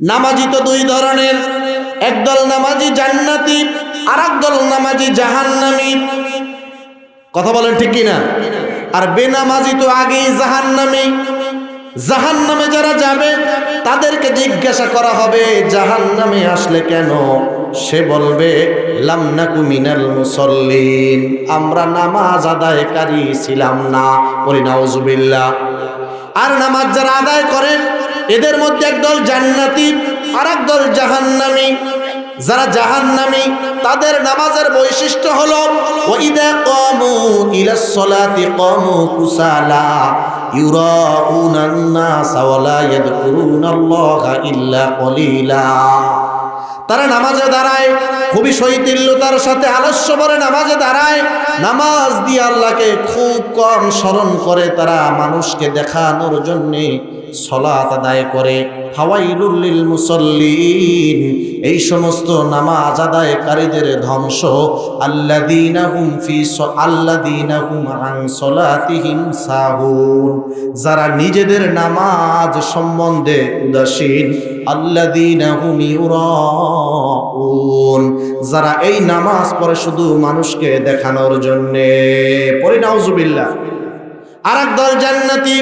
নামাজি তো দুই ধরনের, একদল নামাজি জান্নাতি আর একদল নামাজি জাহান্নামী। কথা বলেন ঠিক কিনা? আর বেনামাজি তো আগেই জাহান্নামী। জাহান্নামে যারা যাবে তাদেরকে জিজ্ঞাসা করা হবে জাহান্নামে আসলে কেন? সে বলবে লাম নাকু মিনাল মুসাল্লিন, আমরা নামাজ আদায়কারী ছিলাম না। বলি নাউজুবিল্লাহ। আর নামাজ যারা আদায় করেন এদের মধ্যে একদল জান্নাতি আর একদল জাহান্নামী। যারা জাহান্নামী তাদের নামাজের বৈশিষ্ট্য হলো ওয়াইদা কামু ইলাস সালাতি কামু কুসালা ইউরাউনান নাস ওয়া লা ইয়াযকুরুনাল্লাহা ইল্লা কলিলা। তারা নামাজে দাঁড়ায় খুবই শৈথিল্যতার সাথে, আলস্য ভরে নামাজে দাঁড়ায়, নামাজ দিয়ে আল্লাহকে খুব কম স্মরণ করে। তারা মানুষকে দেখানোর জন্যে সালাত আদায় করে। ফাওয়াইলুল লিল মুসাল্লিন, এই সমস্ত নামাজ আদায়কারীদের ধ্বংস। আল্লাযীনা হুম আন সালাতিহিম সাহুন, যারা নিজেদের নামাজ সম্বন্ধে উদাসীন। আল্লাযীনা হুম ইউরাউন, যারা এই নামাজ পড়ে শুধু মানুষকে দেখানোর জন্যে। পড়ি নাউজুবিল্লাহ। আর একদল জান্নাতি,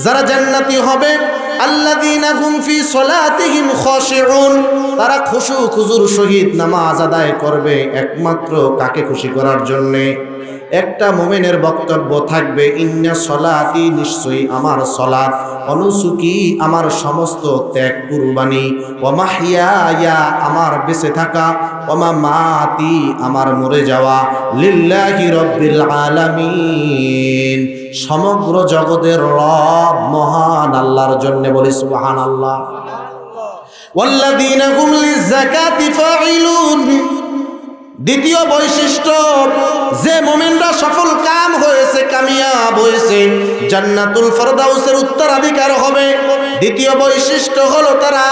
যারা জান্নাতি হবে আল্লাযীনা হুম ফি সালাতিহিম খাশিউন, তারা খুশু খুজুর সহিত নামাজ আদায় করবে একমাত্র কাকে খুশি করার জন্যে। একটা মুমিনের বক্তব্য থাকবে ইন্না সলাতি, নিশ্চয়ই আমার সলাত, অনুসুকি আমার সমস্ত ত্যাগ কুরবানি, ওয়া মাহইয়ায়া আমার বেঁচে থাকা, ওয়া মামাতি আমার মরে যাওয়া, লিল্লাহি রাব্বিল আলামিন সমগ্র জগতের রব মহান আল্লাহর জন্য। বলি সুবহানাল্লাহ। ওয়াল্লাযীনা হুম লিযাকাতি ফাঈলুন, দ্বিতীয় বৈশিষ্ট্য, যে মুমিনরা সফল কাম হয়েছে, কামিয়াব হয়েছে, জান্নাতুল ফেরদাউসের উত্তরাধিকার হবে। দ্বিতীয় বৈশিষ্ট্য হলো তারা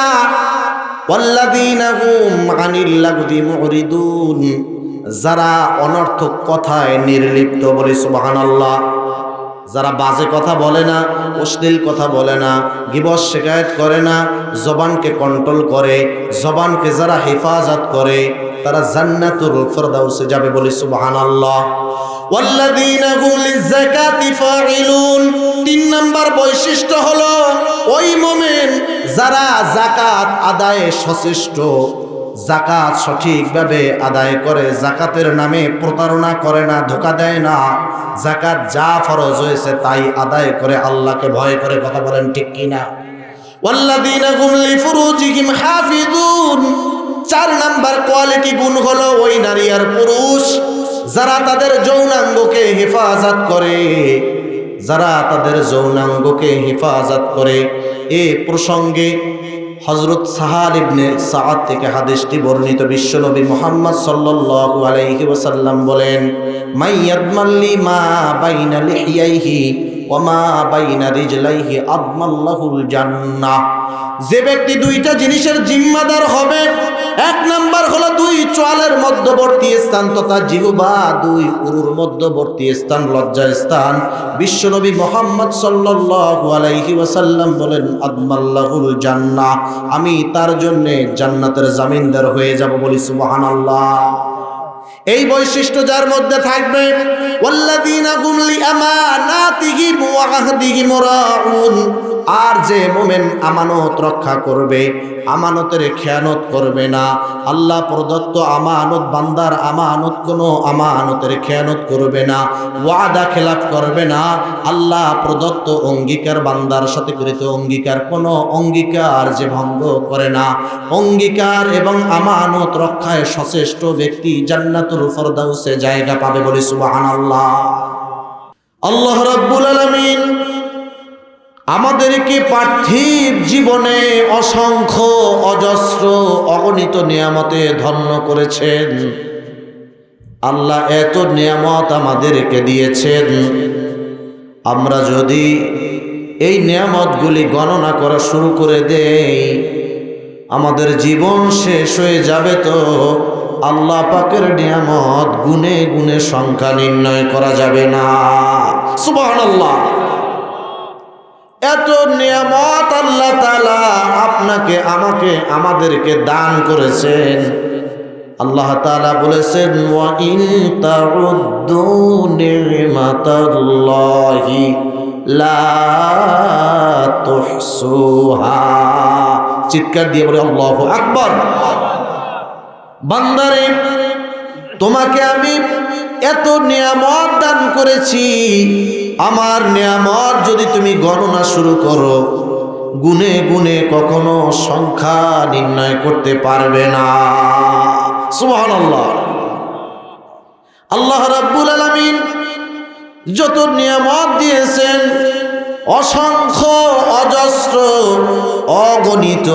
ওয়াল্লাযীনা হুম আনিল লাগদি মুরিদুন, যারা অনর্থক কথায় নির্লিপ্ত। বলি সুবহানাল্লাহ। যারা বাজে কথা বলে না, অশ্লীল কথা বলে না, গীবত শিকায়ত করে না, জবানকে কন্ট্রোল করে, জবানকে যারা হেফাজত করে, তারা জান্নাতুল ফেরদাউসে যাবে। বলি সুবহানাল্লাহ। ওয়াল্লাযীনা হুম লিযাকাতি ফাঈলুন, 3 নাম্বার বৈশিষ্ট্য হলো ওই মুমিন যারা যাকাত আদায়ে সচেষ্ট, যাকাত সঠিকভাবে আদায় করে, যাকাতের নামে প্রতারণা করে না, ধোঁকা দেয় না, যাকাত যা ফরজ হয়েছে তাই আদায় করে, আল্লাহকে ভয় করে। কথা বলেন ঠিক কিনা? ওয়াল্লাযীনা হুম লিফুরুজিহিম হাফিজুন, 4 নাম্বার কোয়ালিটি গুণ হলো ওই নারী আর পুরুষ যারা তাদের যৌনাঙ্গকে হেফাজত করে, যারা তাদের যৌনাঙ্গকে হেফাজত করে। এ প্রসঙ্গে হযরত সাহাল ইবনে সাআদ থেকে হাদিসটি বর্ণিত। বিশ্বনবী মুহাম্মদ সাল্লাল্লাহু আলাইহি ওয়াসাল্লাম বলেন, মাইয়াদমাল্লি মা বাইনা লিহিয়াইহি ওয়া মা বাইনা রিজলাইহি আদমাল্লাহুল জান্নাহ, যে ব্যক্তি 2টা জিনিসের জিম্মাদার হবে, 1 নাম্বার হলো 2 চোয়ালের মধ্যবর্তী স্থান তথা জিহ্বা, 2 উরুর মধ্যবর্তী স্থান লজ্জা স্থান। বিশ্বনবী মুহাম্মদ সাল্লাল্লাহু আলাইহি ওয়াসাল্লাম বলেন, আদমাল্লাহুল জান্নাহ, আমি তার জন্য জান্নাতের জামিনদার হয়ে যাব। বলি সুবহানাল্লাহ। এই বৈশিষ্ট্য যার মধ্যে থাকবে, ওয়াল্লাযীনা হুম লিআমানাতিহিম ওয়া আহদিহিম রাউন, আর যে মুমিন আমানত রক্ষা করবে, আমানতের খেয়ানত করবে না, আল্লাহ প্রদত্ত আমানত, বান্দার আমানত, কোনো আমানতের খেয়ানত করবে না, ওয়াদা খেলাফ করবে না, আল্লাহ প্রদত্ত অঙ্গীকার, বান্দার সাথে কৃত অঙ্গীকার, কোনো অঙ্গীকার যে ভঙ্গ করে না, অঙ্গীকার এবং আমানত রক্ষায় সচেষ্ট ব্যক্তি জান্নাতুল ফেরদাউসে জায়গা পাবে। বলি সুবহানাল্লাহ। আল্লাহ রাব্বুল আলামিন আমাদেরকে পার্থিব জীবনে অসংখ্য অজস্র অগণিত নিয়ামতে ধন্য করেছেন। আল্লাহ এত নিয়ামত আমাদেরকে দিয়েছেন, আমরা যদি এই নিয়ামতগুলি গণনা করা শুরু করে দেই, আমাদের জীবন শেষ হয়ে যাবে। তো আল্লাহ পাকের নিয়ামত গুনে গুনে সংখ্যা নির্ণয় করা যাবে না। সুবহানাল্লাহ। এত নিয়ামত আল্লাহ তাআলা আপনাকে আমাকে আমাদেরকে দান করেছেন। আল্লাহ তাআলা বলেছেন ওয়া ইন তাউদ্দু নি'মাতাল্লাহি লা তুহসুহা। চিৎকার দিয়ে বলে আল্লাহু আকবার। বান্দারে, তোমাকে আমি এত নিয়ামত দান করেছি, আমার নিয়ামত যদি তুমি গণনা শুরু করো, গুনে গুনে কখনো সংখ্যা নির্ণয় করতে পারবে না। সুবহানাল্লাহ। আল্লাহ রাব্বুল আলামিন যত নিয়ামত দিয়েছেন অসংখ্য, অজস্র, অগণিত,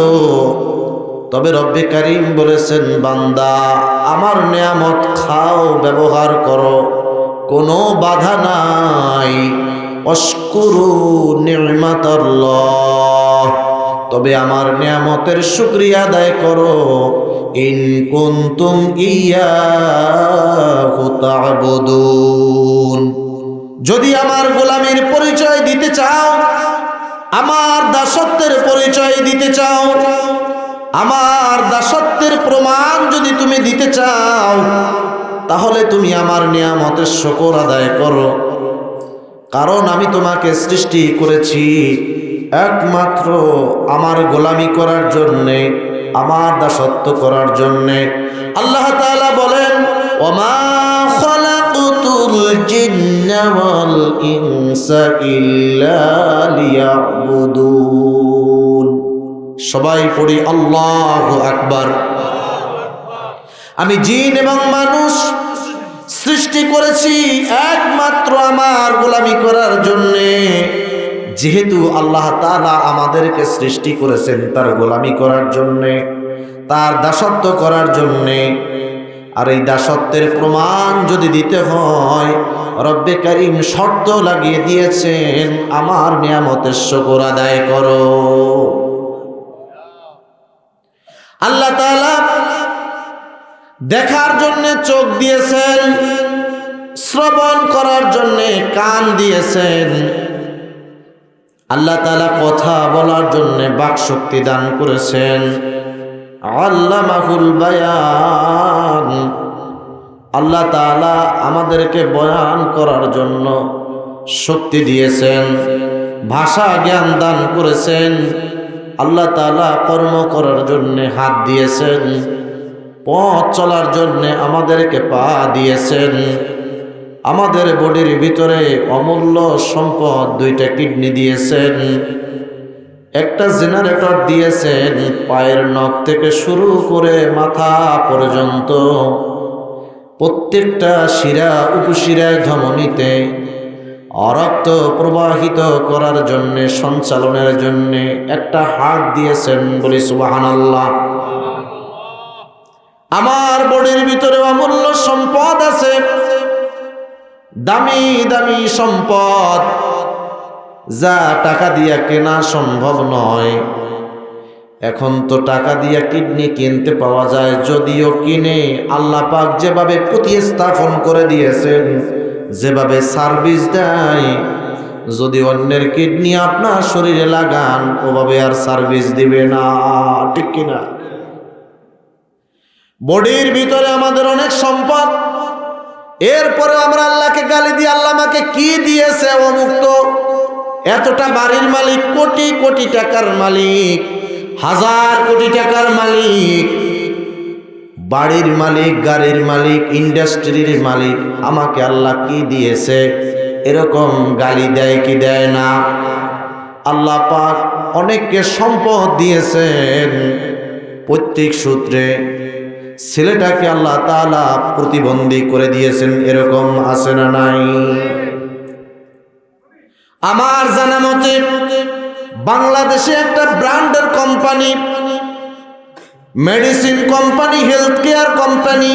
তবে রব্বে কারীম বলেছেন বান্দা আমার নিয়ামত খাও, ব্যবহার করো, কোনো বাধা নাই। অশকুরু নি'মাতাল্লাহ, তবে আমার নিয়ামতের শুকরিয়া আদায় করো। ইন কুনতুম ইয়্যাহু তা'বুদুন, যদি আমার গোলামীর পরিচয় দিতে চাও, আমার দাসত্বের পরিচয় দিতে চাও, আমার দাসত্বের প্রমাণ যদি তুমি দিতে চাও, তাহলে তুমি আমার নিয়ামতের শুকর আদায় করো। কারণ আমি তোমাকে সৃষ্টি করেছি একমাত্র আমার গোলামি করার জন্যে, আমার দাসত্ব করার জন্যে। আল্লাহ তাআলা বলেন ওমা খালাকুতুল জিন্না ওয়াল ইনসা ইল্লা লিয়াবুদুন। সবাই পড়ি আল্লাহু আকবার। আমি জিন এবং মানুষ সৃষ্টি করেছি একমাত্র আমার গোলামি করার জন্যে। যেহেতু আল্লাহ তাআলা আমাদেরকে সৃষ্টি করেছেন তার গোলামি করার জন্যে, তার দাসত্ব করার জন্যে, আর এই দাসত্বের প্রমাণ যদি দিতে হয়, রব্বে কারীম শর্ত লাগিয়ে দিয়েছেন আমার নিয়ামতের শুকর আদায় করো। আল্লাহ তাআলা দেখার জন্যে চোখ দিয়েছেন, শ্রবণ করার জন্যে কান দিয়েছেন, আল্লাহ তাআলা কথা বলার জন্যে বাক শক্তি দান করেছেন। আল্লামাহুল বায়ান, আল্লাহ তাআলা আমাদেরকে বয়ান করার জন্য শক্তি দিয়েছেন, ভাষা জ্ঞান দান করেছেন। আল্লাহ তাআলা কর্ম করার জন্যে হাত দিয়েছেন, পথ চলার জন্যে আমাদেরকে পা দিয়েছেন। আমাদের বডির ভিতরে অমূল্য সম্পদ দুইটা কিডনি দিয়েছেন, একটা জেনারেটর দিয়েছেন, পায়ের নখ থেকে শুরু করে মাথা পর্যন্ত প্রত্যেকটা শিরা উপশিরায় ধমনীতে রক্ত প্রবাহিত করার জন্যে, সঞ্চালনের জন্যে একটা হার্ট দিয়েছেন। বলি সুবহানাল্লাহ। আমার বডির ভিতরে অমূল্য সম্পদ আছে, দামি দামি সম্পদ, যা টাকা দিয়া কেনা সম্ভব নয়। এখন তো টাকা দিয়া কিডনি কিনতে পাওয়া যায়, যদিও কিনে আল্লাহ পাক যেভাবে প্রতিস্থাপন করে দিয়েছেন, যেভাবে সার্ভিস দেয়, যদি অন্যের কিডনি আপনার শরীরে লাগান ওভাবে আর সার্ভিস দিবে না, ঠিক কিনা? বডির ভিতরে আমাদের অনেক সম্পদ, এরপরে আমরা আল্লাহকে গালি দিই, আল্লাহ আমাকে কি দিয়েছে, অমুক্ত এতটা বাড়ির মালিক, কোটি কোটি টাকার মালিক, হাজার কোটি টাকার মালিক, বাড়ির মালিক, গাড়ির মালিক, ইন্ডাস্ট্রির মালিক, আমাকে আল্লাহ কি দিয়েছে, এরকম গালি দেয় কি দেয় না? আল্লাহ পাক অনেককে সম্পদ দিয়েছেন, প্রত্যেক সূত্রে ছেলেটাকে আল্লাহ তাআলা প্রতিবন্ধী করে দিয়েছেন, এরকম আছে না নাই? আমার জানা মতে বাংলাদেশে একটা ব্র্যান্ডের company, medicine company, health care company,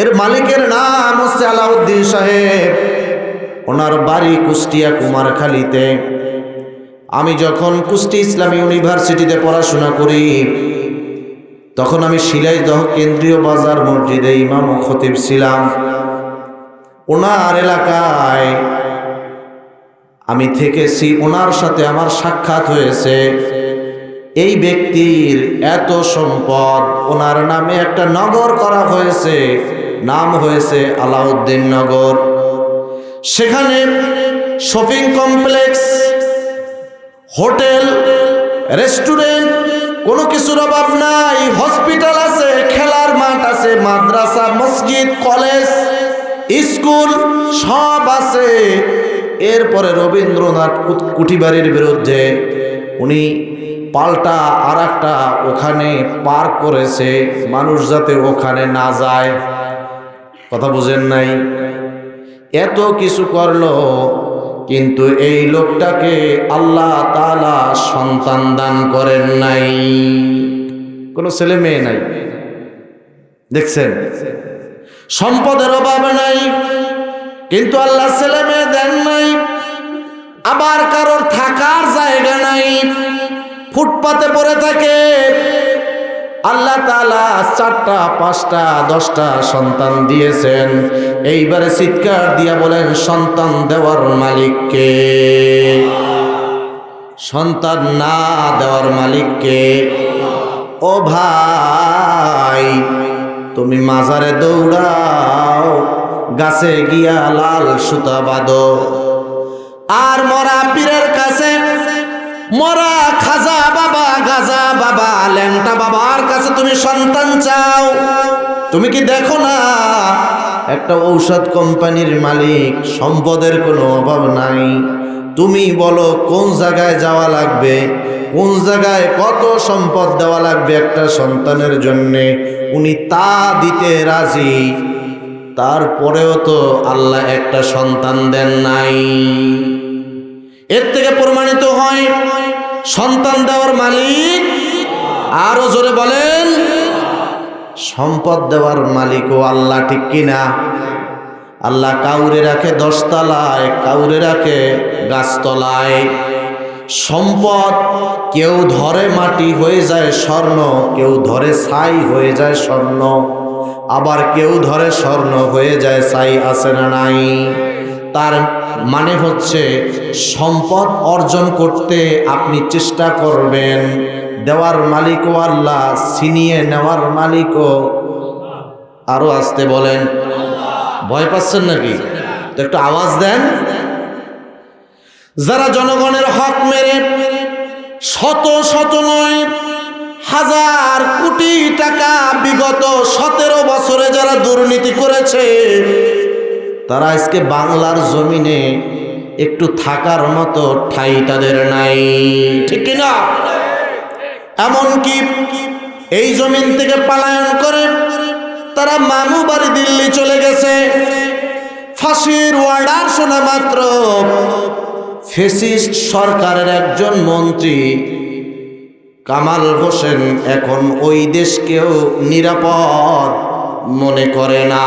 এর মালিকের নাম হচ্ছে আলাউদ্দিন সাহেব। ওনার বাড়ি কুষ্টিয়া কুমারখালীতে। আমি যখন কুষ্টি ইসলামী ইউনিভার্সিটিতে পড়াশোনা করি, তখন আমি শিলাইদহ কেন্দ্রীয় বাজার মসজিদে ইমাম ও খতিব ছিলাম। ওনার এলাকায় আমি থেকেছি, ওনার সাথে আমার সাক্ষাৎ হয়েছে। এই ব্যক্তির এত সম্পদ, ওনার নামে একটা নগর করা হয়েছে, নাম হয়েছে আলাউদ্দিন নগর। সেখানে শপিং কমপ্লেক্স, হোটেল, রেস্টুরেন্ট, কোনো কিছুর অভাব নাই। হসপিটাল আছে, খেলার মাঠ আছে, মাদ্রাসা, মসজিদ, কলেজ, স্কুল সব আছে। এরপরে রবীন্দ্রনাথ কুঠিবাড়ির বিরুদ্ধে উনি পাল্টা আর একটা ওখানে পার্ক করেছে, মানুষ যাতে ওখানে না যায়। কথা বুঝেন নাই? এত কিছু করলো, কিন্তু এই লোকটাকে আল্লাহ তাআলা সন্তান দান করেন নাই, কোনো ছেলে মেয়ে নাই। দেখছেন, সম্পদের অভাব নাই, কিন্তু আল্লাহ ছেলে মেয়ে দেন নাই। আবার কারোর থাকার জায়গা নাই, ফুটপাতে পড়ে থাকে। আল্লাহ তাআলা 4টা 5টা 10টা সন্তান দিয়েছেন। এইবারে চিৎকার দিয়া বলেন, সন্তান দেওয়ার মালিক কে? সন্তান না দেওয়ার মালিক কে? ও ভাই, তুমি মাজারে দৌড়াও, গাছে গিয়া লাল সুতা বাঁধো, আর মরা পীরের কাছে, মরা খাজা বাবা, গাজা বাবা, ল্যাংটা বাবার কাছে তুমি সন্তান চাও। তুমি কি দেখো না একটা ঔষধ কোম্পানির মালিক, সম্পদের কোনো অভাব নাই। তুমি বলো কোন জায়গায় যাওয়া লাগবে, কোন জায়গায় কত সম্পদ দেওয়া লাগবে একটা সন্তানের জন্যে, উনি তা দিতে রাজি। তারপরেও তো আল্লাহ একটা সন্তান দেন নাই। এর থেকে প্রমাণিত হয় সন্তান দেওয়ার মালিক। আরো জোরে বলেন, সম্পদ দেওয়ার মালিকও আল্লাহ, ঠিক কিনা? আল্লাহ কাউরে রাখে 10 তলায়, কাউরে রাখে গাছতলায়। সম্পদ কেউ ধরে মাটি হয়ে যায় স্বর্ণ, কেউ ধরে ছাই হয়ে যায় স্বর্ণ, আবার কেউ ধরে স্বর্ণ হয়ে যায় ছাই। আছে না নাই? তার মানে হচ্ছে সম্পদ অর্জন করতে আপনি চেষ্টা করবেন, দেওয়ার মালিকও আল্লাহ, ছিনিয়ে নেওয়ার মালিকও। আরো আসতে বলেন, ভয় পাচ্ছেন নাকি? তো একটু আওয়াজ দেন। যারা জনগণের হক মেরে শত শত নয়, হাজার কোটি টাকা বিগত 17 বছরে যারা দুর্নীতি করেছে, তারা আজকে বাংলার জমিনে একটু থাকার মতো ঠাঁই তাদের নাই, ঠিক কিনা? এমনকি এই জমিন থেকে পলায়ন করে তারা মামু বাড়ি দিল্লি চলে গেছে। ফাঁসির অর্ডার শোনা মাত্র ফ্যাসিস্ট সরকারের একজন মন্ত্রী কামাল হোসেন এখন ওই দেশকেও নিরাপদ মনে করে না।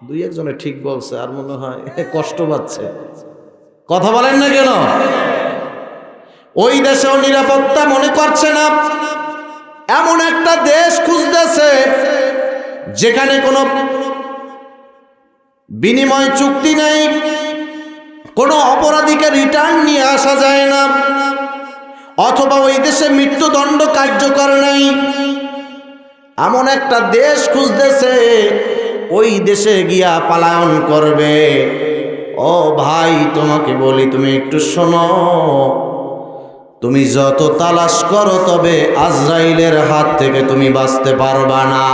2-1 জনে ঠিক বলছে, আর মনে হয় কষ্ট পাচ্ছে। কথা বলেন না কেন? ওই দেশেও নিরাপত্তা মনে করছে না। এমন একটা দেশ খুঁজতেছে যেখানে কোনো বিনিময় চুক্তি নেই, কোনো অপরাধীকে রিটার্ন নিয়ে আসা যায় না, অথবা ওই দেশে মৃত্যুদণ্ড কার্যকর নাই। এমন একটা দেশ খুঁজতেছে, ওই দেশে গিয়া পলায়ন করবে। ও ভাই, তোমাকে বলি, তুমি একটু শোনো। তুমি যত তালাশ করো, তবে আজরাইলের হাত থেকে তুমি বাঁচতে পারবা না।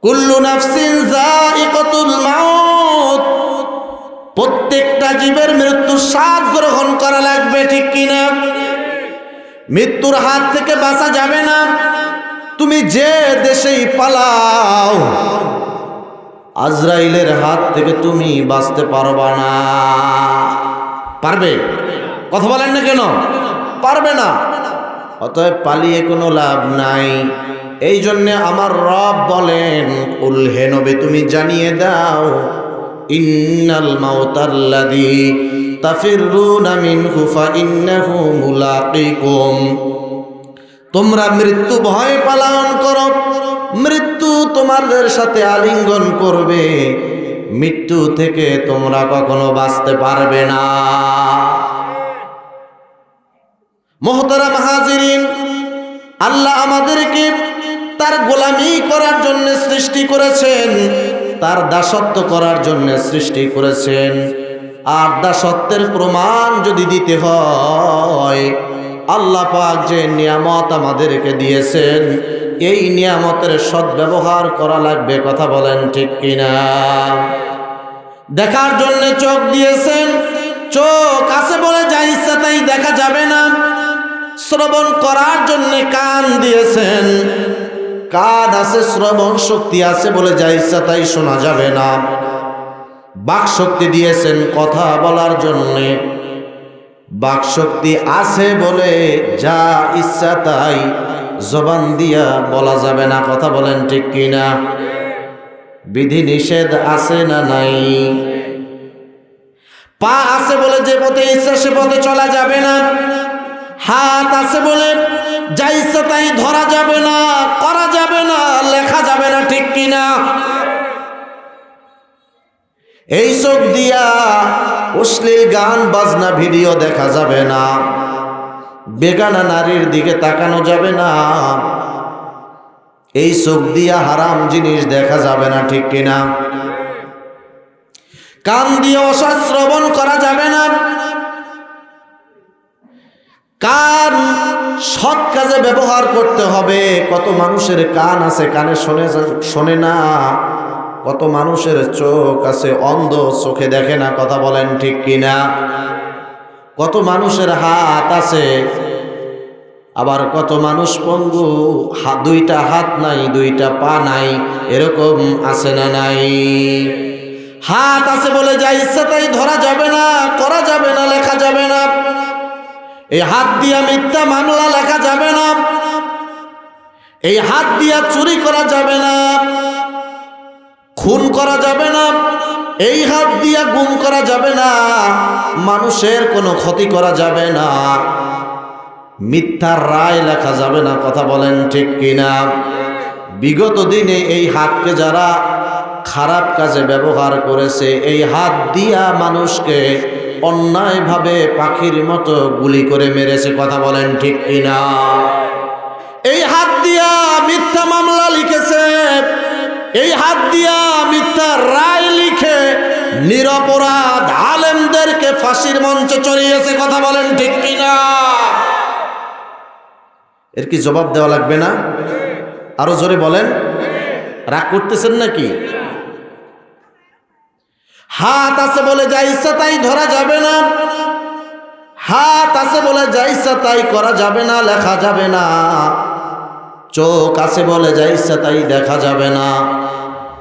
কুল্লু নাফসিন যায়িকাতুল মাউত, প্রত্যেকটা জীবের মৃত্যুর স্বাদ গ্রহণ করা লাগবে, ঠিক কিনা? মৃত্যুর হাত থেকে বাঁচা যাবে না। তুমি যে দেশেই পালাও, আজরাইলের হাত থেকে তুমি বাঁচতে পারবা না। পারবে? কথা বলেন না কেন? পারবে না। অতএব পালিয়ে কোনো লাভ নাই। এই জন্যে আমার রব বলেন, কুল হে নবী, তুমি জানিয়ে দাও, ইন্নাল মাউতাল্লাযী তাফিরুনা মিনহু ফাইন্নাহু মুলাকিকুম। তোমরা মৃত্যু ভয় পালন করো, মৃত্যু তোমাদের সাথে আলিঙ্গন করবে। মৃত্যু থেকে তোমরা কখনো বাঁচতে পারবে না। মোহতারাম হাজিরিন, আল্লাহ আমাদেরকে তার গোলামি করার জন্য সৃষ্টি করেছেন, তার দাসত্ব করার জন্য সৃষ্টি করেছেন। আর দাসত্বের প্রমাণ যদি দিতে হয়, আল্লাহ পাক যে নিয়ামত আমাদেরকে দিয়েছেন, এই নিয়ামতের সদ্ব্যবহার করা লাগবে। কথা বলেন ঠিক কিনা? দেখার জন্য চোখ দিয়েছেন, চোখ আছে বলে যা ইচ্ছা তাই দেখা যাবে না। শ্রবণ করার জন্য কান দিয়েছেন, কান আছে, শ্রবণ শক্তি আছে বলে যা ইচ্ছা তাই শোনা যাবে না। বাক শক্তি দিয়েছেন কথা বলার জন্যে, বাক শক্তি আছে বলে যা ইচ্ছা তাই জবান দিয়া বলা যাবে না। কথা বলেন ঠিক কিনা? বিধি নিষেধ আছে না নাই? পা আছে বলে যে পথে ইচ্ছা সে পথে চলা যাবে না। হাত আছে বলে যা ইচ্ছা তাই ধরা যাবে না, করা যাবে না, লেখা যাবে না। ঠিক কিনা? এই চোখ দিয়া অশ্লীল গান বাজনা ভিডিও দেখা যাবে না, বেগানা নারীর দিকে তাকানো যাবে না, এই চোখ দিয়া হারাম জিনিস দেখা যাবে না। ঠিক কিনা? কান দিয়ে অসৎ শ্রবণ করা যাবে না। কান সৎ কাজে ব্যবহার করতে হবে। কত মানুষের কান আছে, কানে শোনে না। কত মানুষের চোখ আছে, অন্ধ, চোখে দেখে না। কথা বলেন ঠিক কিনা? কত মানুষের হাত আছে, আবার কত মানুষ পঙ্গু, দুইটা হাত নাই, দুইটা পা নাই, এরকম আছে না নাই? হাত আছে বলে যা ইচ্ছা তাই ধরা যাবে না, করা যাবে না, লেখা যাবে না। এই হাত দিয়া মিথ্যা মামলা লেখা যাবে না, এই হাত দিয়া চুরি করা যাবে না, খুন করা যাবে না, এই হাত দিয়া গুম করা যাবে না, মানুষের কোনো ক্ষতি করা যাবে না, মিথ্যার রায় লেখা যাবে না। কথা বলেন ঠিক কিনা? বিগত দিনে এই হাতকে যারা খারাপ কাজে ব্যবহার করেছে, এই হাত দিয়া মানুষকে অন্যায়ভাবে পাখির মতো গুলি করে মেরেছে। কথা বলেন ঠিক কিনা? এই হাত দিয়া মিথ্যা মামলা লিখেছে, এই হাত দিয়া মিথ্যা রায় লিখে নিরপরাধ আলেমদেরকে ফাঁসির মঞ্চে চড়িয়েছে। কথা বলেন ঠিক কিনা? এর কি জবাব দেওয়া লাগবে না? আরো জোরে বলেন। রাগ করতেছেন নাকি? হাত আছে বলে যা ইচ্ছা তাই ধরা যাবে না, হাত আছে বলে যা ইচ্ছা তাই করা যাবে না, লেখা যাবে না। চোখ আছে বলে যা ইচ্ছা তাই দেখা যাবে না।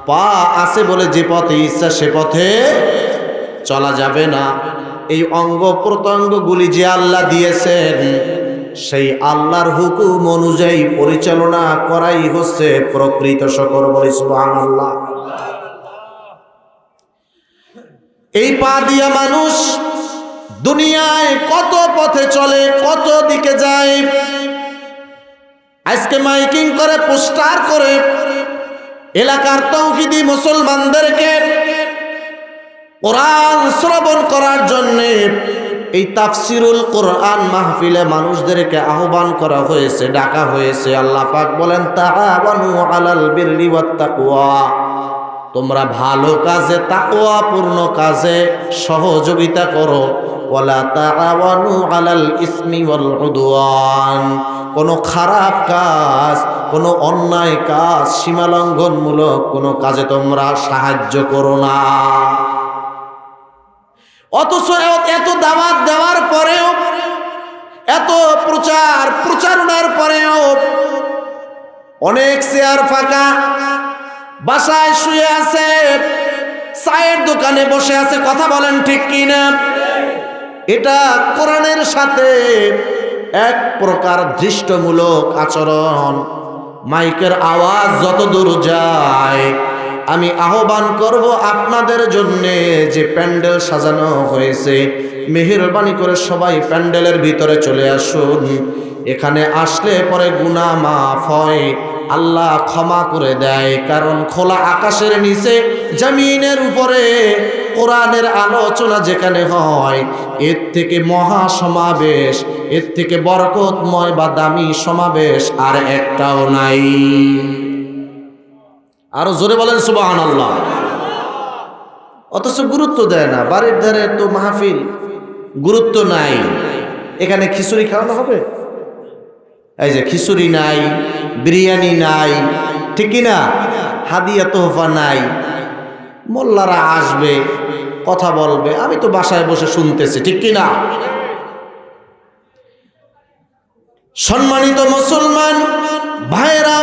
পা আছে বলে যে পথে ইচ্ছা সে পথে চলা যাবে না। এই অঙ্গ প্রত্যঙ্গগুলি যে আল্লাহ দিয়েছেন, সেই আল্লাহর হুকুম অনুযায়ী পরিচালনা করাই হচ্ছে প্রকৃত শকর। বলি সুবহানাল্লাহ। এই পা দিয়া মানুষ দুনিয়ায় কত পথে চলে, কত দিকে যায়। আজকে মাইকিং করে, পোস্টার করে এলাকার তৌহিদি মুসলমানদেরকে কোরআন শ্রবণ করার জন্যে এই তাফসিরুল কোরআন মাহফিলে মানুষদেরকে আহ্বান করা হয়েছে, ডাকা হয়েছে। আল্লাহ পাক বলেন, তাআওয়ানু আলাল বিররি ওয়াত তাকওয়া, তোমরা ভালো কাজে, তাকওয়াপূর্ণ কাজে সহযোগিতা করো। ওয়ালা তাআওয়ানু আলাল ইসমি ওয়াল উদওয়ান, কোনো খারাপ কাজ, কোনো অন্যায় কাজ, সীমালঙ্ঘনমূলক কোনো কাজে তোমরা সাহায্য করো না। অথচ এত দাওয়াত দেওয়ার পরেও, এত প্রচারণার পরেও অনেক চেয়ার ফাঁকা, বাসায় শুয়ে আছে, চায়ের দোকানে বসে আছে। কথা বলেন ঠিক কিনা? এটা কোরআনের সাথে এক প্রকার দৃষ্টমূলক আচরণ। মাইকের আওয়াজ যত দূর যায়, আমি আহ্বান করব আপনাদের জন্যে যে প্যান্ডেল সাজানো হয়েছে, মেহেরবানি করে সবাই প্যান্ডেলের ভিতরে চলে আসুন। এখানে আসলে পরে গুনাহ মাফ হয়, আল্লাহ ক্ষমা করে দেয়। কারণ খোলা আকাশের নিচে জমিনের উপরে কোরআনের আলোচনা যেখানে হয়, এর থেকে মহা সমাবেশ, এর থেকে বরকতময় বা দামি সমাবেশ আর একটাও নাই। আরো জোরে বলেন সুবহানাল্লাহ। অথচ গুরুত্ব দেয় না। বাড়ির ধারে তো মাহফিল, গুরুত্ব নাই। এখানে খিচুড়ি খাওয়ানো হবে, এই যে খিচুড়ি নাই, বিরিয়ানি নাই, ঠিক কিনা? হাদিয়া তোহফা নাই। মোল্লারা আসবে, কথা বলবে, আমি তো বাসায় বসে শুনতেছি, ঠিক কিনা? সম্মানিত মুসলমান ভাইরা,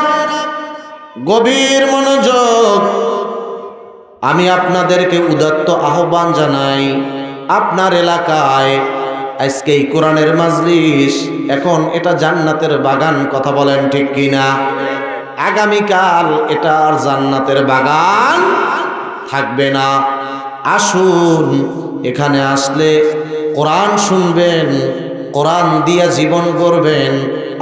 গভীর মনোযোগ। আমি আপনাদেরকে উদাত্ত আহ্বান জানাই, আপনার এলাকায় আজকে এই কোরআনের মাজলিস, এখন এটা জান্নাতের বাগান, কথা বলেন ঠিক কিনা? আগামীকাল এটা আর জান্নাতের বাগান থাকবে না। আসুন, এখানে আসলে কোরআন শুনবেন, কোরআন দিয়া জীবন গড়বেন,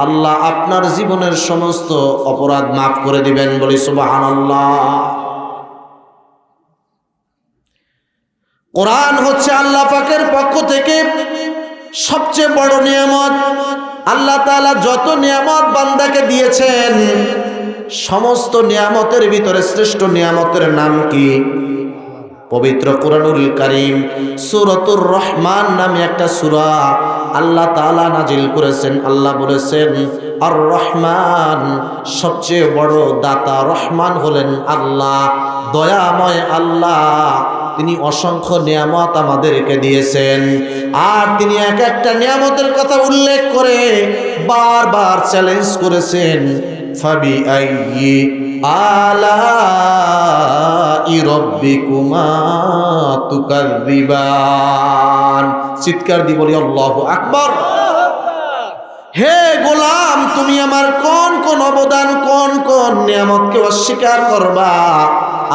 আল্লাহ আপনার জীবনের সমস্ত অপরাধ মাফ করে দিবেন, বলি সুবহানাল্লাহ। কোরআন হচ্ছে আল্লাহ পাকের পক্ষ থেকে সবচেয়ে বড় নিয়ামত। আল্লাহ তাআলা যত নিয়ামত বান্দাকে দিয়েছেন, সমস্ত নিয়ামতের ভিতরে শ্রেষ্ঠ নিয়ামতের নাম কি? পবিত্র কোরআনুল কারীম সূরাতুর রহমান নামে একটা সূরা আল্লাহ তাআলা নাজিল করেছেন। আল্লাহ বলেছেন, আর রহমান, সবচেয়ে বড় দাতা রহমান হলেন আল্লাহ, দয়াময় আল্লাহ। তিনি অসংখ্য নিয়ামত আমাদেরকে দিয়েছেন, আর তিনি এক একটা নিয়ামতের কথা উল্লেখ করে বারবার চ্যালেঞ্জ করেছেন, ফাবি আইয়ি আলাই রাব্বিকুমা তুকাযযিবান। চিৎকার দিয়ে বলি আল্লাহু আকবার। হে গোলাম, তুমি আমার কোন কোন অবদান, কোন কোন নিয়ামতকে অস্বীকার করবা?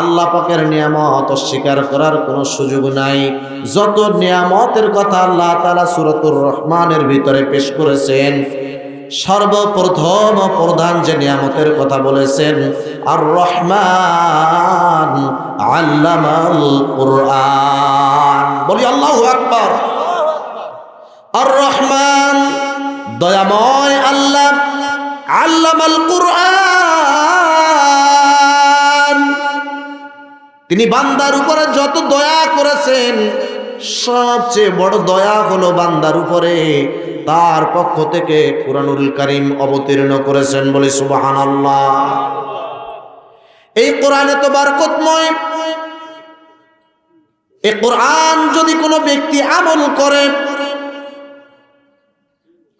আল্লাহ পাকের নিয়ামত অস্বীকার করার কোনো সুযোগ নাই। যত নিয়ামতের কথা আল্লাহ তাআলা সূরাতুর রহমানের ভিতরে পেশ করেছেন, সর্বপ্রথম প্রধান যে নিয়ামতের কথা বলেছেন, আর রহমান আল্লামাল কুরআন। বলি আল্লাহু আকবার। আর রহমান, দয়াময় আল্লাহ, আল্লামাল কুরআন, তিনি বান্দার উপরে যত দয়া করেছেন, সবচেয়ে বড় দয়া হলো বান্দার উপরে তার পক্ষ থেকে কুরআনুল কারীম অবতীর্ণ করেছেন, বলে সুবহানাল্লাহ। এই কোরআন এত বরকতময়। এই কোরআন যদি কোনো ব্যক্তি আমল করে,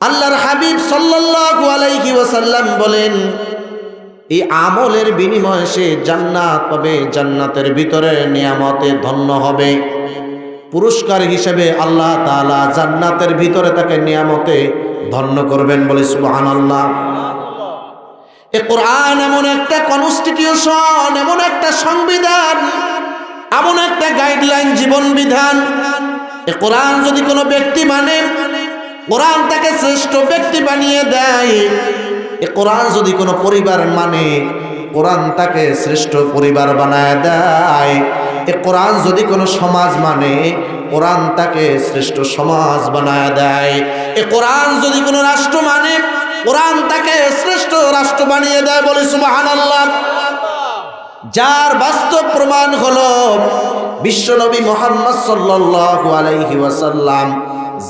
আল্লাহর হাবিব সাল্লাল্লাহু আলাইহি ওয়াসাল্লাম বলেন, এই আমলের বিনিময়ে সে জান্নাত পাবে, জান্নাতের ভিতরে নিয়ামতে ধন্য হবে। পুরস্কার হিসেবে আল্লাহ তাআলা জান্নাতের ভিতরে তাকে নিয়ামতে ধন্য করবেন, বলে সুবহানাল্লাহ। এই কোরআন এমন একটা কনস্টিটিউশন, এমন একটা সংবিধান, এমন একটা গাইডলাইন, জীবন বিধান। এই কোরআন যদি কোনো ব্যক্তি মানে, কোরআন তাকে শ্রেষ্ঠ ব্যক্তি বানিয়ে দেয়। এই কোরআন যদি কোনো পরিবার মানে, কোরআন তাকে শ্রেষ্ঠ পরিবার বানায় দেয়। এই কোরআন যদি কোনো সমাজ মানে, কোরআন তাকে শ্রেষ্ঠ সমাজ বানায় দেয়। এই কোরআন যদি কোনো রাষ্ট্র মানে, কোরআন তাকে শ্রেষ্ঠ রাষ্ট্র বানিয়ে দেয়, বলে সুবহানাল্লাহ। যার বাস্তব প্রমাণ হলো বিশ্বনবী মুহাম্মদ সাল্লাল্লাহু আলাইহি ওয়াসাল্লাম,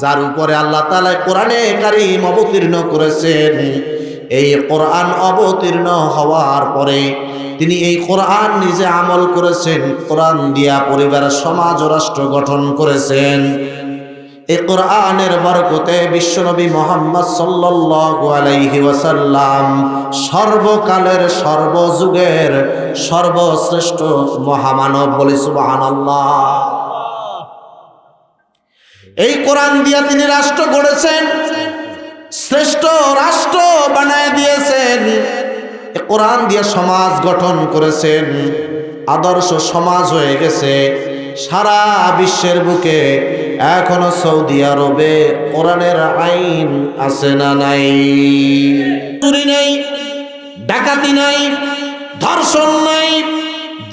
যার উপরে আল্লাহ তাআলা কোরআনে কারীম অবতীর্ণ করেছেন। এই কোরআন অবতীর্ণ হওয়ার পরে তিনি এই কোরআন নিজে আমল করেছেন, কোরআন দিয়া পরিবার, সমাজ ও রাষ্ট্র গঠন করেছেন। এই কোরআনের বরকতে বিশ্বনবী মুহাম্মদ সাল্লাল্লাহু আলাইহি ওয়াসাল্লাম সর্বকালের, সর্বযুগের সর্বশ্রেষ্ঠ মহামানব, বলে সুবহানাল্লাহ। এই কোরআন দিয়া তিনি রাষ্ট্র গড়েছেন, শ্রেষ্ঠ রাষ্ট্র বানায় দিয়েছেন। এই কোরআন দিয়া সমাজ গঠন করেছেন, আদর্শ সমাজ হয়ে গেছে। সারা বিশ্বের বুকে এখনো সৌদি আরবে কোরআনের আইন আছে না নাই? চুরি নেই, ডাকাতি নাই, ধর্ষণ নাই,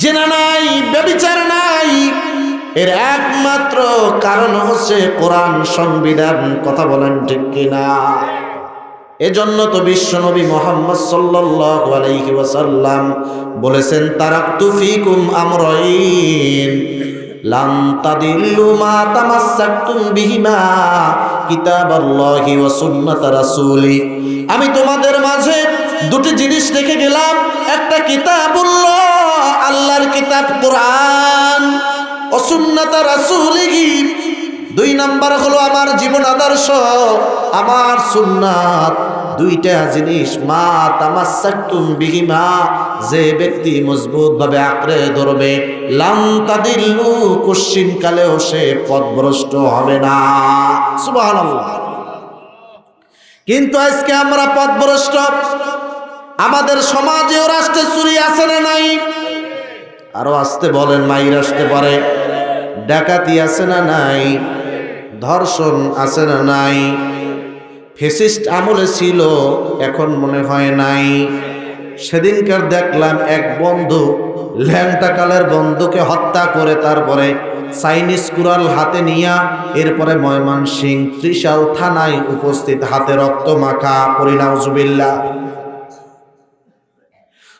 জিনা নাই, ব্যভিচার নাই। এর একমাত্র কারণ হচ্ছে কোরআন, সংবিধান। কথা বলেন ঠিক কিনা? এজন্য তো বিশ্বনবী মুহাম্মদ সাল্লাল্লাহু আলাইহি ওয়াসাল্লাম বলেছেন, তারাকতু ফিকুম আমরাইন লান তাদিল্লু মা তামাসসাকতুম বিহিমা কিতাবাল্লাহি ওয়া সুন্নাত রাসূলি। আমি তোমাদের মাঝে দুটি জিনিস রেখে গেলাম, একটা কিতাবুল্লাহ, আল্লাহর কিতাব কোরআন, ও সুন্নাত রাসূলিহি, দুই নাম্বার হলো আমার জীবন আদর্শ, আমার সুন্নাত। দুইটা জিনিস মা তামাসসাকতুম বিহিমা, যে ব্যক্তি মজবুত ভাবে আঁকড়ে ধরবে, লাম তাদিল্লু, কোশ্চিন কালেও সে পথভ্রষ্ট হবে না। সুবহানাল্লাহ। কিন্তু আজকে আমরা পথভ্রষ্ট। আমাদের সমাজে ও রাষ্ট্রে চুরি আছে না নাই? আরো আসতে বলেন, মাইর আসতে পারে। ডাকাতি আছে না নাই? ধর্ষণ আছে না নাই? ফ্যাসিস্ট আমলে ছিল, এখন মনে হয় নাই। সেদিনকার দেখলাম এক বন্ধু ল্যাংটা কালের বন্ধুকে হত্যা করে তারপরে চাইনিজ কুড়াল হাতে নিয়া এরপরে ময়মনসিংহ ত্রিশাল থানায় উপস্থিত, হাতে রক্ত মাখা। পরিনাউজুবিল্লাহ।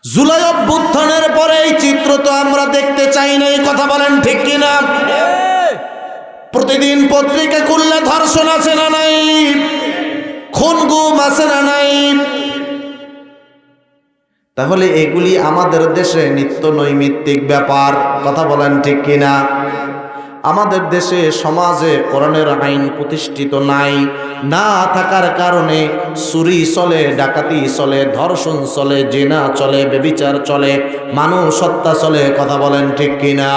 জুলাই অভ্যুত্থানের পরে এই চিত্র তো আমরা দেখতে চাই না। এই কথা বলেন ঠিক কিনা? প্রতিদিন পত্রিকা খুললে ধর্ষণ আছে না নাই? খুন গুম আছে না নাই? তাহলে এগুলি আমাদের দেশে নিত্য নৈমিত্তিক ব্যাপার। কথা বলেন ঠিক কিনা? আমাদের দেশে সমাজে কোরআনের আইন প্রতিষ্ঠিত নাই, না থাকার কারণে চুরি চলে, ডাকাতি চলে, ধর্ষণ চলে, জিনা চলে, ব্যভিচার চলে, মানুষ হত্যা চলে। কথা বলেন ঠিক কিনা?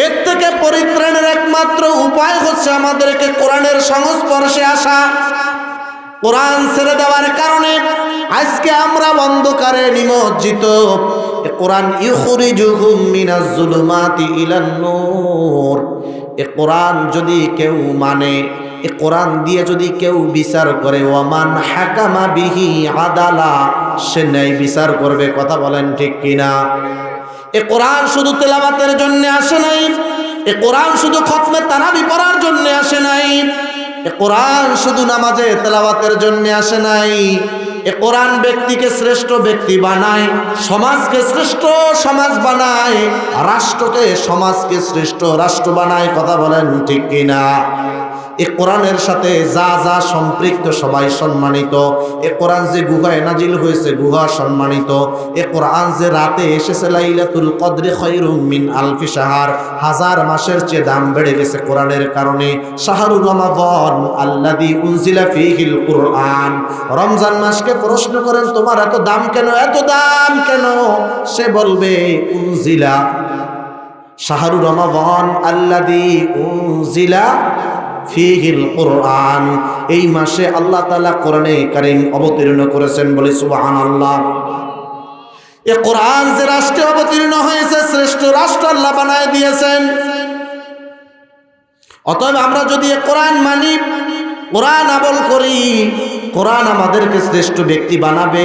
এর থেকে পরিত্রাণের একমাত্র উপায় হচ্ছে আমাদেরকে কোরআনের সংস্পর্শে আসা। কোরআন ছেড়ে দেওয়ার কারণে আজকে আমরা অন্ধকারে নিমজ্জিত। কোরআন ইখরিজুহুম মিনাজ জুলুমাতি ইলান নূর। এ কোরআন যদি কেউ মানে, এ কোরআন দিয়ে যদি কেউ বিচার করে, ওয়ামান হাকামা বিহি আদালা, সে ন্যায় বিচার করবে। কথা বলেন ঠিক কিনা? এ কোরআন শুধু তেলাওয়াতের জন্য আসে নাই, এ কোরআন শুধু খতমে তারাবি পড়ার জন্য আসে নাই, এ কোরআন শুধু নামাজে তেলাওয়াতের জন্য আসে নাই। এ কোরআন ব্যক্তিকে শ্রেষ্ঠ ব্যক্তি বানায়, সমাজকে শ্রেষ্ঠ সমাজ বানায়, রাষ্ট্রকে সমাজকে শ্রেষ্ঠ রাষ্ট্র বানায়। কথা বলেন ঠিক কিনা? এ কোরআনের সাথে যা যা সম্পৃক্ত সবাই সম্মানিত। এ কোরআন যে গুহায় নাজিল হয়েছে, গুহা সম্মানিত। এ কোরআন যে রাতে এসেছে, লাইলাতুল কদরে খায়রুম মিন আলফি শাহর, হাজার মাসের চেয়ে দাম বেড়ে গেছে কোরআনের কারণে। শাহরুর রমাদান আল্লাযী উনজিলা ফীহিল কুরআন। রমজান মাসকে প্রশ্ন করেন, তোমার এত দাম কেন, এত দাম কেন? সে বলবে, উনজিলা শাহরুর রমাদান আল্লাযী উনজিলা ফীহিল কুরআন, এই মাসে আল্লাহ তাআলা কোরআনে কারীম অবতীর্ণ করেছেন। বলে সুবহানাল্লাহ। এই কোরআন যে রাষ্ট্রে অবতীর্ণ হয়েছে, শ্রেষ্ঠ রাষ্ট্র আল্লাহ বানায় দিয়েছেন। অতএব আমরা যদি এই কোরআন মানি, কোরআন আমল করি, কোরআন আমাদেরকে শ্রেষ্ঠ ব্যক্তি বানাবে।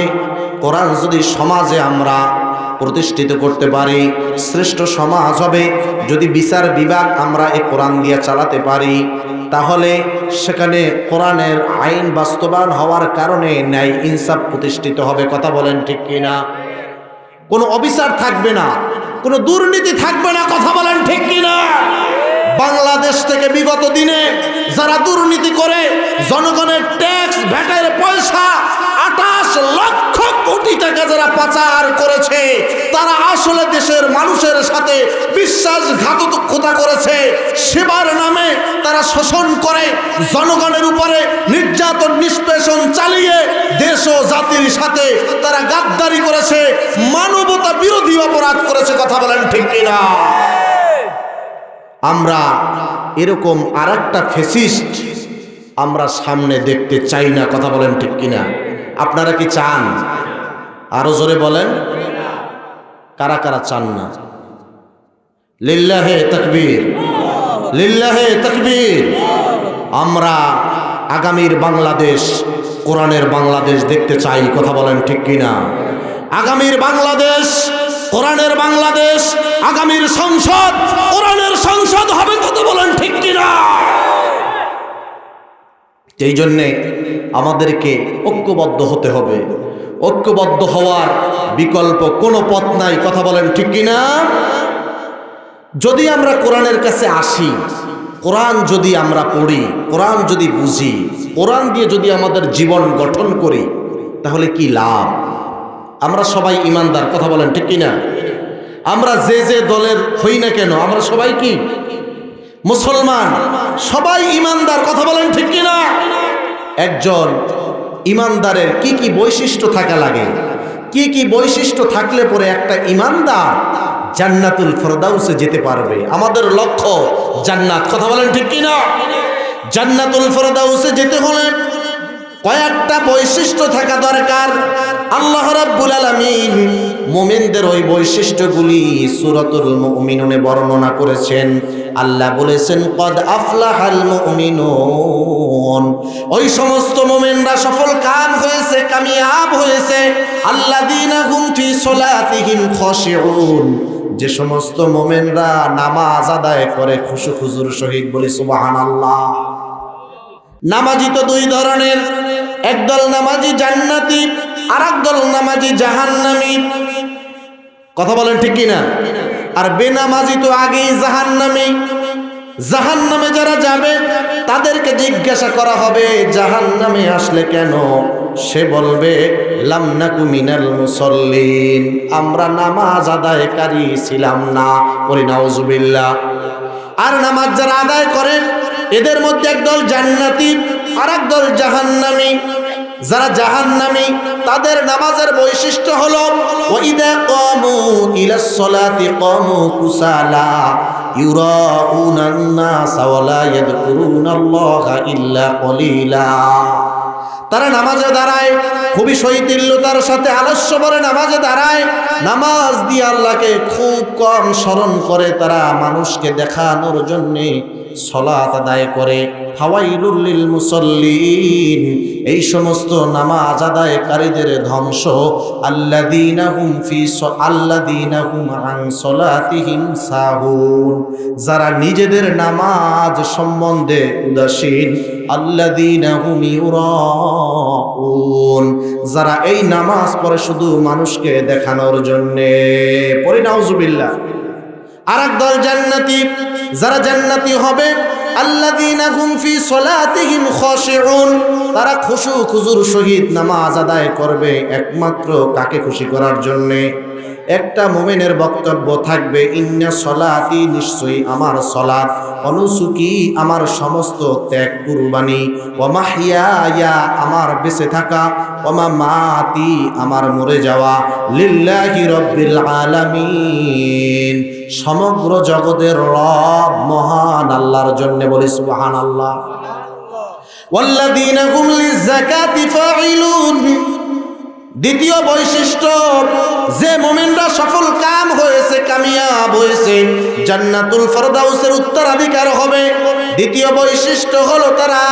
কোরআন যদি সমাজে আমরা প্রতিষ্ঠিত করতে পারি, শ্রেষ্ঠ সমাজ হবে। যদি বিচার বিভাগ আমরা এই কোরআন দিয়ে চালাতে পারি, তাহলে সেখানে কোরআনের আইন বাস্তবায়ন হওয়ার কারণে ন্যায় ইনসাফ প্রতিষ্ঠিত হবে। কথা বলেন ঠিক কিনা? কোনো অবিচার থাকবে না, কোনো দুর্নীতি থাকবে না। কথা বলেন ঠিক কিনা? বাংলাদেশ থেকে বিগত দিনে যারা দুর্নীতি করে জনগণের ট্যাক্স ভ্যাটের পয়সা 28 লক্ষ কোটি টাকা যারা পাচার করেছে, তারা আসলে দেশের মানুষের সাথে বিশ্বাসঘাতকতা করেছে। সেবার নামে তারা শোষণ করে, জনগণের উপরে নির্যাতন নিষ্পেষণ চালিয়ে দেশ ও জাতির সাথে তারা গাদ্দারি করেছে, মানবতা বিরোধী অপরাধ করেছে। কথা বলেন ঠিক কিনা? আমরা এরকম আরেকটা ফ্যাসিস্ট আমরা সামনে দেখতে চাই না। কথা বলেন ঠিক কিনা? আপনারা কি চান? আরো জোরে বলেন, কারা কারা চান না? লিল্লাহে তাকবীর, লিল্লাহে তাকবীর। আমরা আগামীর বাংলাদেশ কোরআনের বাংলাদেশ দেখতে চাই, কথা বলেন ঠিক কিনা? আগামীর বাংলাদেশ কোরআনের বাংলাদেশ, আগামীর সংসদ কোরআনের সংসদ হবে, কথা বলেন ঠিক কিনা? এই জন্যে আমাদেরকে ঐক্যবদ্ধ হতে হবে। ঐক্যবদ্ধ হওয়ার বিকল্প কোনো পথ নাই, কথা বলেন ঠিক কিনা? যদি আমরা কোরআনের কাছে আসি, কোরআন যদি আমরা পড়ি, কোরআন যদি বুঝি, কোরআন দিয়ে যদি আমাদের জীবন গঠন করি, তাহলে কি লাভ? আমরা সবাই ইমানদার, কথা বলেন ঠিক কিনা? আমরা যে যে দলের হই না কেন, আমরা সবাই কি মুসলমান, সবাই ইমানদার, কথা বলেন ঠিক কিনা? একজন ইমানদারের কি কি বৈশিষ্ট্য থাকা লাগে, কি কি বৈশিষ্ট্য থাকলে পরে একটা ইমানদার জান্নাতুল ফেরদাউসে যেতে পারবে? আমাদের লক্ষ্য জান্নাত, কথা বলেন ঠিক কিনা? জান্নাতুল ফেরদাউসে যেতে হলে কয়েকটা বৈশিষ্ট্য থাকা দরকার। আল্লাহ রাব্বুল আলামিন মুমিনদের ওই বৈশিষ্ট্যগুলি সূরাতুল মুমিনুনে বর্ণনা করেছেন। আল্লাহ বলেছেন, কদ আফলাহাল মুমিনুন, ওই সমস্ত মুমিনরা সফল কাম হয়েছে, কামিয়াব হয়েছে। আল্লাযীনা হুম ফি সলাতিহিম খাশিউন, যে সমস্ত মুমিনরা নামাজ আদায় করে খুশু খুজুর সহিত, বলি সুবহানাল্লাহ। নামাজি তো দুই ধরনের, একদল নামাজি জান্নাতি, আর একদল নামাজি জাহান্নামী, কথা বলেন ঠিক কিনা? আর বেনামাজি তো আগেই জাহান্নামী। জাহান্নামে যারা যাবে তাদেরকে জিজ্ঞাসা করা হবে জাহান্নামে আসলে কেন? সে বলবে, লাম নাকু মিনাল মুসাল্লিন, আমরা নামাজ আদায়কারী ছিলাম না। বলি নাউজুবিল্লাহ। আর নামাজ যারা আদায় করেন এদের মধ্যে একদল জান্নাতি আর একদল জাহান্নামী। যারা জাহান্নামী তাদের নামাজের বৈশিষ্ট্য হলো, ওয়াইদা কামু ইলাস সালাতি কামু কুসালা ইউরাউনান নাস ওয়া লা ইয়াযকুরুনাল্লাহা ইল্লা কলিলা। তারা নামাজে দাঁড়ায় খুবই শৈথিল্যতার সাথে, আলস্য ভরে নামাজে দাঁড়ায়, নামাজ দিয়ে আল্লাহকে খুব কম স্মরণ করে। তারা মানুষকে দেখানোর জন্যে সালাত আদায় করে। ফাওয়াইলুল লিল মুসাল্লিন, এই সমস্ত নামাজ আদায়কারীদের ধ্বংস। আল্লাযীনা হুম আন সালাতিহিম সাহুন, যারা নিজেদের নামাজ সম্বন্ধে উদাসীন। আল্লাযীনা হুম ইউরাউন, যারা এই নামাজ পড়ে শুধু মানুষকে দেখানোর জন্যে। পড়ি নাউজুবিল্লাহ। আর একদল জান্নাতি, যারা জান্নাতি হবে, আল্লাযীনা হুম ফি সলাতিহিম খাশিউন, তারা খুশু খুজুর সহিত নামাজ আদায় করবে একমাত্র কাকে খুশি করার জন্যে? একটা মুমিনের বক্তব্য থাকবে, ইন্না সলাতি, নিশ্চয়ই আমার সলাত, অনুসুকি, আমার সমস্ত ত্যাগ কুরবানি, ওয়া মাহইয়ায়া, আমার বেঁচে থাকা, ওয়া মামাতি, আমার মরে যাওয়া, লিল্লাহি রাব্বিল আলামিন, সমগ্র জগতের রব মহান আল্লাহর জন্য। বলি সুবহানাল্লাহ। ওয়াল্লাযীনা হুম লিযাকাতি ফাঈলুন, দ্বিতীয় বৈশিষ্ট্য, যে মুমিনরা সফল কাম হয়েছে, কামিয়াব হয়েছে, জান্নাতুল ফেরদাউসের উত্তরাধিকার হবে। দ্বিতীয় বৈশিষ্ট্য হলো তারা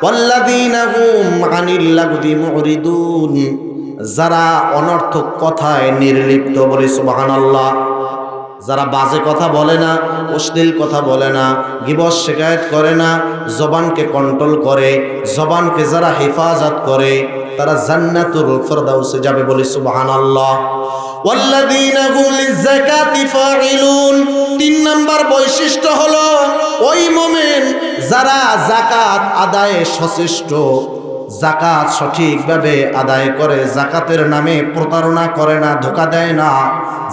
ওয়াল্লাযীনা হুম আনিল লাগদি মুরিদুন, যারা অনর্থক কথায় নির্লিপ্ত। বলি সুবহানাল্লাহ। যারা বাজে কথা বলে না, অশ্লীল কথা বলে না, গীবত শিকায়ত করে না, জবানকে কন্ট্রোল করে, জবানকে যারা হেফাজত করে, তারা জান্নাতুল ফেরদাউসে যাবে। বলি সুবহানাল্লাহ। ওয়াল্লাযীনা হুম লিযাকাতি ফাঈলুন, 3 নম্বর বৈশিষ্ট্য হলো ওই মুমিন যারা যাকাত আদায়ে সচেষ্ট, যাকাত সঠিকভাবে আদায় করে, যাকাতের নামে প্রতারণা করে না, ধোঁকা দেয় না,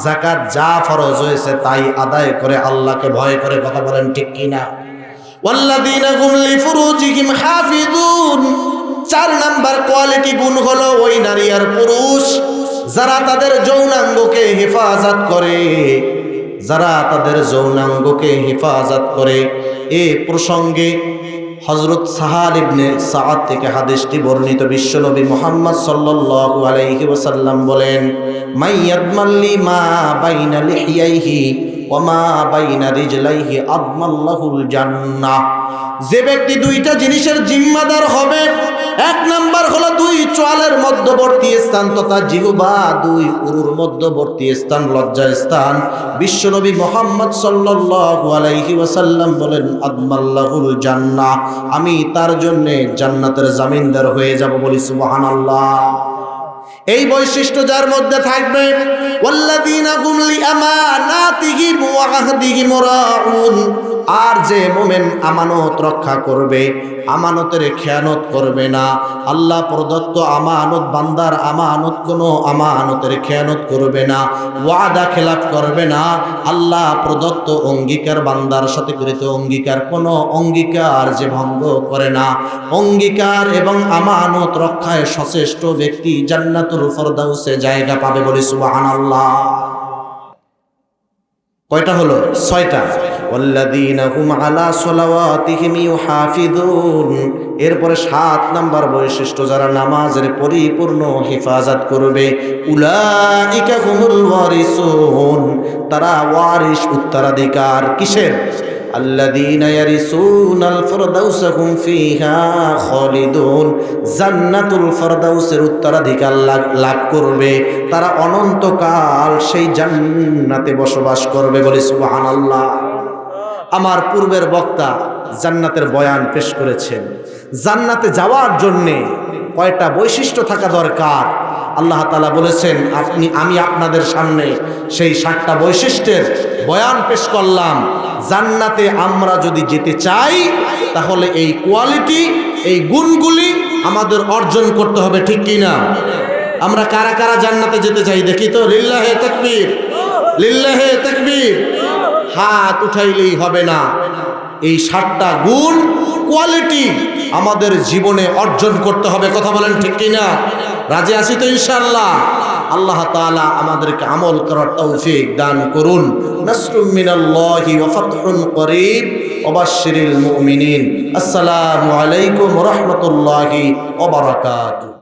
যাকাত যা ফরজ হয়েছে তাই আদায় করে, আল্লাহকে ভয় করে। কথা বলেন ঠিক কিনা? ওয়াল্লাযীনা হুম লিফুরুজিহিম হাফিজুন, 4 নাম্বার কোয়ালিটি গুণ হলো ওই নারী আর পুরুষ যারা তাদের যৌনাঙ্গকে হেফাজত করে, যারা তাদের যৌনাঙ্গকে হেফাজত করে। এ প্রসঙ্গে হযরত সাহাল ইবনে সাআদ থেকে হাদিসটি বর্ণিত। বিশ্বনবী মুহাম্মদ সাল্লাল্লাহু আলাইহি ওয়াসাল্লাম বলেন, মাইয়াদমাল্লি মা বাইনা লিহিয়াইহি ওয়া মা বাইনা রিজলাইহি আদমাল্লাহুল জান্নাহ, যে ব্যক্তি দুইটা জিনিসের জিম্মাদার হবে, এক নাম্বার হলো দুই চোয়ালের মধ্যবর্তী স্থান তথা জিহ্বা, দুই উরুর মধ্যবর্তী স্থান লজ্জা স্থান। বিশ্বনবী মুহাম্মদ সাল্লাল্লাহু আলাইহি ওয়াসাল্লাম বলেন, আদমাল্লাহুল জান্নাহ, আমি তার জন্য জান্নাতের জামিনদার হয়ে যাব। বলি সুবহানাল্লাহ। এই বৈশিষ্ট্য যার মধ্যে থাকবে, ওয়াল্লাযীনা হুম লিআমানাতিহিম ওয়া আহদিহিম রাউন, আর যে মুমিন আমানত রক্ষা করবে, আমানতের খেয়ানত করবে না, আল্লাহ প্রদত্ত আমানত, বান্দার আমানত, কোনো আমানতের খেয়ানত করবে না, ওয়াদা খেলাফ করবে না, আল্লাহ প্রদত্ত অঙ্গীকার, বান্দার সাথে কৃত অঙ্গীকার, কোনো অঙ্গীকার যে ভঙ্গ করে না, অঙ্গীকার এবং আমানত রক্ষায় সচেষ্ট ব্যক্তি জান্নাতুল ফেরদাউসে জায়গা পাবে। বলি সুবহানাল্লাহ। কয়টা হলো? 6টা। ওয়াল্লাযীনা হুম আলা সালাওয়াতিহিম ইউহাফিযুন। এরপরে 7 নাম্বার বৈশিষ্ট্য, যারা নামাজের পরিপূর্ণ হেফাজত করবে, উলাইকা হুমুল ওয়ারিসুন, তারা ওয়ারিস, উত্তরাধিকার। কিসের? আল্লাযীনা ইয়ারিসুনাল ফিরদাউসা হুম ফিহা খালিদুন, জান্নাতুল ফিরদাউসের উত্তরাধিকার লাভ করবে, তারা অনন্তকাল সেই জান্নাতে বসবাস করবে। বলি সুবহানাল্লাহ। আমার পূর্বের বক্তা জান্নাতের বয়ান পেশ করেছেন। জান্নাতে যাওয়ার জন্যে কয়টা বৈশিষ্ট্য থাকা দরকার আল্লাহ তাআলা বলেছেন। আমি আপনাদের সামনে সেই 7টা বৈশিষ্ট্যের বয়ান পেশ করলাম। জান্নাতে আমরা যদি যেতে চাই, তাহলে এই কোয়ালিটি, এই গুণগুলি আমাদের অর্জন করতে হবে, ঠিক কি না? আমরা কারা কারা জান্নাতে যেতে চাই দেখি তো। লিল্লাহে তাকবীর, লিল্লাহে তাকবীর। হাত উঠাইলেই হবে না, এই 7টা গুণ, কোয়ালিটি আমাদের জীবনে অর্জন করতে হবে। কথা বলেন ঠিক কি না? রাজি আছি তো ইনশাআল্লাহ? আল্লাহ তাআলা আমাদেরকে আমল করার তৌফিক দান করুন। নাসরুম মিনাল্লাহি ওয়া ফাতহুন করিব ওয়া বাশশিরিল মুমিনিন। আসসালামু আলাইকুম ওয়া রাহমাতুল্লাহি ওয়া বারাকাতুহু।